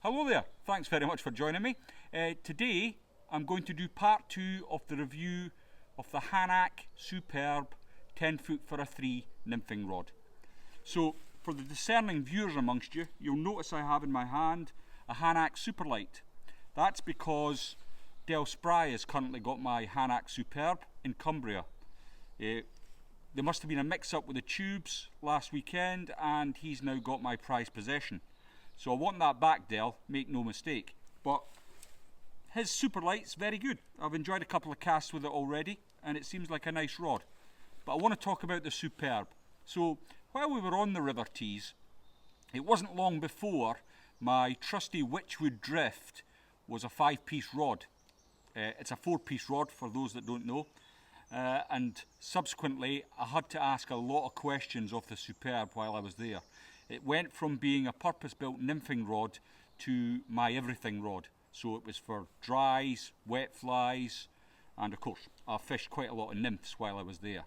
Hello there, thanks very much for joining me. Today I'm going to do part 2 of the review of the Hanak Superb 10 foot for a 3 nymphing rod. So for the discerning viewers amongst you, you'll notice I have in my hand a Hanak Superlight. That's because Del Spry has currently got my Hanak Superb in Cumbria. There must have been a mix-up with the tubes last weekend and he's now got my prized possession. So I want that back, Del, make no mistake. But his Superlight's very good. I've enjoyed a couple of casts with it already and it seems like a nice rod. But I want to talk about the Superb. So while we were on the river tees, it wasn't long before my trusty Witchwood Drift was a 5-piece rod. It's a 4-piece rod for those that don't know. And subsequently I had to ask a lot of questions of the Superb while I was there. It went from being a purpose-built nymphing rod to my everything rod. So it was for dries, wet flies, and of course I fished quite a lot of nymphs while I was there.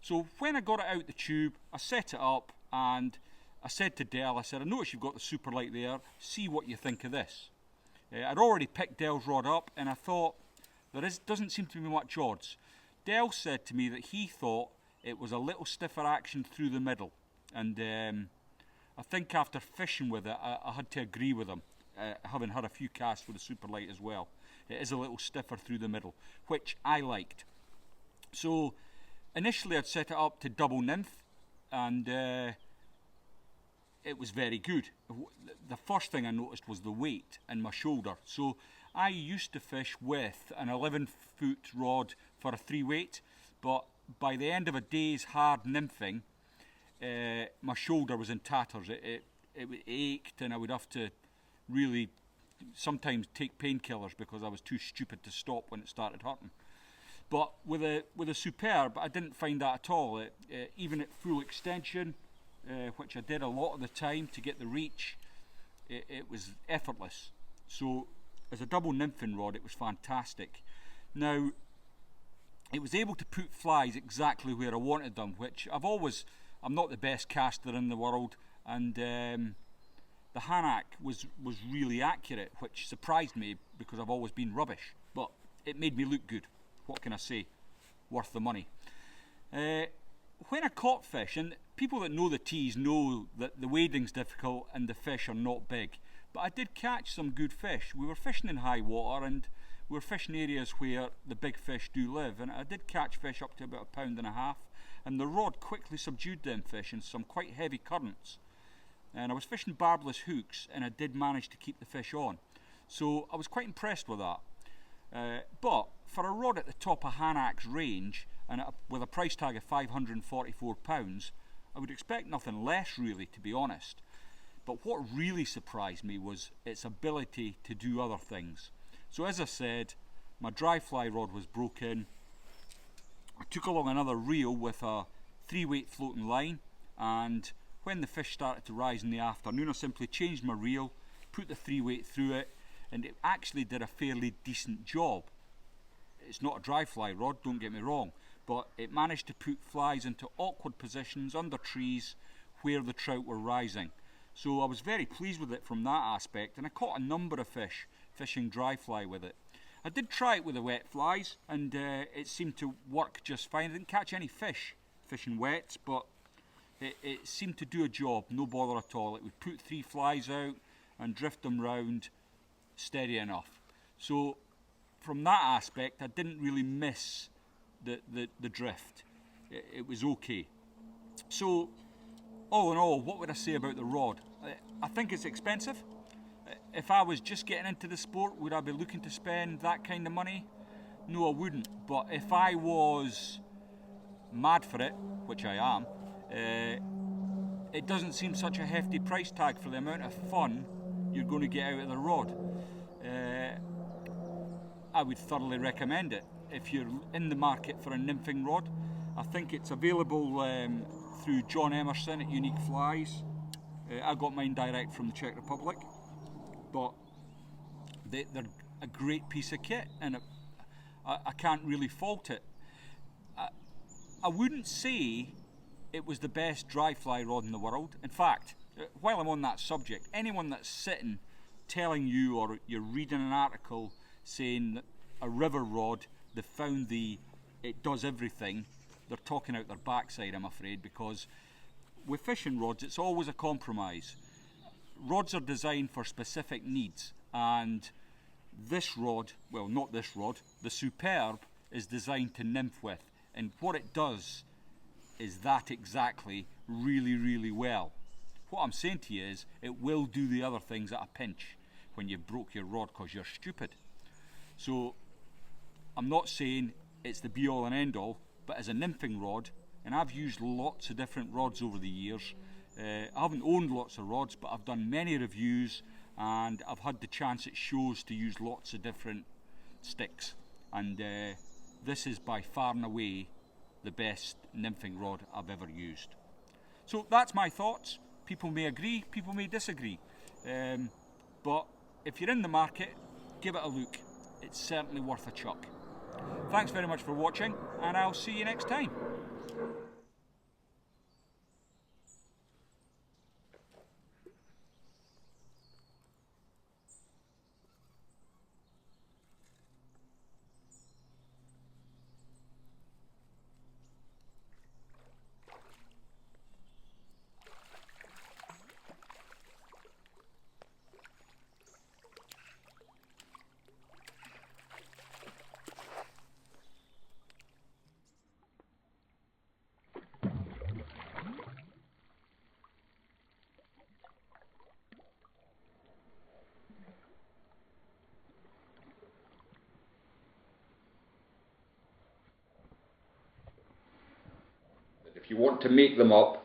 So when I got it out the tube, I set it up and I said to Del, I said, I notice you've got the Superlight there, see what you think of this. I'd already picked Del's rod up and I thought, doesn't seem to be much odds. Del said to me that he thought it was a little stiffer action through the middle, and I think after fishing with it I had to agree with him, having had a few casts with the Superlight as well. It is a little stiffer through the middle, which I liked. So initially I'd set it up to double nymph and it was very good. The first thing I noticed was the weight in my shoulder. So I used to fish with an 11-foot rod for a 3-weight, but by the end of a day's hard nymphing, my shoulder was in tatters. It ached and I would have to really sometimes take painkillers because I was too stupid to stop when it started hurting. But with a Superb, I didn't find that at all. Even at full extension, which I did a lot of the time to get the reach, it was effortless. So as a double nymphing rod, it was fantastic. Now, it was able to put flies exactly where I wanted them, which I'm not the best caster in the world, and the Hanak was really accurate, which surprised me because I've always been rubbish. But it made me look good. What can I say? Worth the money. When I caught fish, and people that know the tees know that the wading's difficult and the fish are not big, but I did catch some good fish. We were fishing in high water and we were fishing areas where the big fish do live, and I did catch fish up to about 1.5 pounds, and the rod quickly subdued them fish in some quite heavy currents. And I was fishing barbless hooks and I did manage to keep the fish on. So I was quite impressed with that. But for a rod at the top of Hanak's range and with a price tag of £544, I would expect nothing less really, to be honest. But what really surprised me was its ability to do other things. So as I said, my dry fly rod was broken. I took along another reel with a 3-weight floating line, and when the fish started to rise in the afternoon, I simply changed my reel, put the 3-weight through it, and it actually did a fairly decent job. It's not a dry fly rod, don't get me wrong, but it managed to put flies into awkward positions under trees where the trout were rising. So I was very pleased with it from that aspect, and I caught a number of fish fishing dry fly with it. I did try it with the wet flies and it seemed to work just fine. I didn't catch any fish fishing wets, but it seemed to do a job, no bother at all. It would put 3 flies out and drift them round steady enough. So from that aspect I didn't really miss the drift. It was okay. So all in all, what would I say about the rod? I think it's expensive. If I was just getting into the sport, would I be looking to spend that kind of money? No, I wouldn't. But if I was mad for it, which I am, it doesn't seem such a hefty price tag for the amount of fun you're going to get out of the rod. I would thoroughly recommend it. If you're in the market for a nymphing rod, I think it's available through John Emerson at Unique Flies. I got mine direct from the Czech Republic, but they're a great piece of kit, and I can't really fault it. I wouldn't say it was the best dry fly rod in the world. In fact, while I'm on that subject, anyone that's sitting telling you, or you're reading an article saying that a river rod, they found it does everything, they're talking out their backside, I'm afraid, because with fishing rods it's always a compromise. Rods are designed for specific needs, and this rod, well, not this rod, the Superb is designed to nymph with, and what it does is that exactly really, really well. What I'm saying to you is it will do the other things at a pinch when you've broke your rod because you're stupid. So I'm not saying it's the be all and end all, but as a nymphing rod, and I've used lots of different rods over the years. I haven't owned lots of rods, but I've done many reviews, and I've had the chance at shows to use lots of different sticks, and this is by far and away the best nymphing rod I've ever used. So that's my thoughts. People may agree, people may disagree, but if you're in the market, give it a look. It's certainly worth a chuck. Thanks very much for watching, and I'll see you next time. If you want to make them up,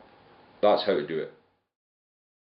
that's how to do it.